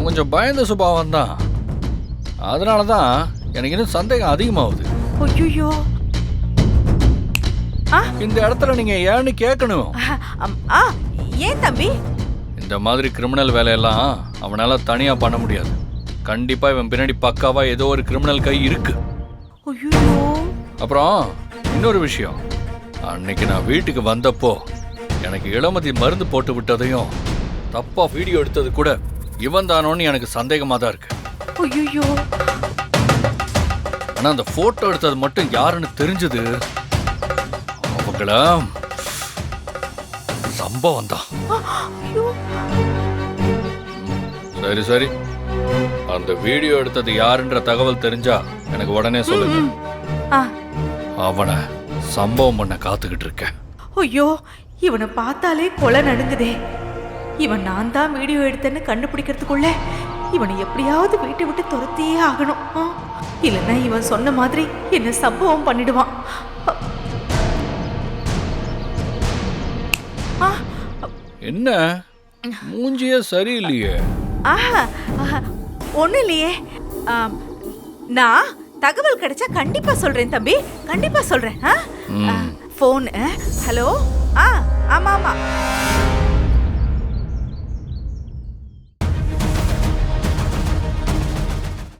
அவன் கொஞ்சம் பயந்த சுபாவம் தான். அதனால தான் எனக்கு இன்னும் சந்தேகம் அதிகமாகுது. ஐயோ, இந்த இடத்துல நீங்க ஏன்னு கேட்கணும். ஏன் தம்பி? இந்த மாதிரி கிரிமினல் வேலையெல்லாம் அவனால தனியா பண்ண முடியாது. கண்டிப்பா இவன் பின்னாடி பக்காவா ஏதோ ஒரு கிரிமினல் கை இருக்கு. ஐயோ, அப்புறம் இன்னொரு விஷயம், அன்னைக்கு நான் வீட்டுக்கு வந்தப்போ எனக்கு இளமதி மருந்து போட்டு விட்டதையும் தப்பா வீடியோ எடுத்தது கூட இவன் தானோன்னு எனக்கு சந்தேகமா தான் இருக்கு. ஐயோ, ஆனா அந்த போட்டோ எடுத்தது மட்டும் யாருன்னு தெரிஞ்சது அவங்கள சம்பவம் தான். சரி சரி, அந்த வீடியோ எடுத்தது யாருன்ற தகவல் தெரிஞ்சா எனக்கு உடனே சொல்லுங்க. அவனை சம்பவம் பண்ண காத்துக்கிட்டு இருக்கேன். ஐயோ, இவனை பார்த்தாலே கொலை நடுங்குதே. இவன் நான் தான் வீடியோ எடுத்தேன்னு கண்டுபிடிக்கிறதுக்குள்ள இவனை எப்படியாவது வீட்டை விட்டு துரத்தியே ஆகணும். இல்லைன்னா இவன் சொன்ன மாதிரி என்ன சம்பவம் பண்ணிடுவான். என்ன மூஞ்சியே சரியில்லையே? ஒன்றும் இல்லையே. நான் தகவல் கிடைச்சா கண்டிப்பா சொல்றேன் தம்பி, கண்டிப்பா சொல்றேன். ஃபோன். ஹலோ. ஆமா ஆமா.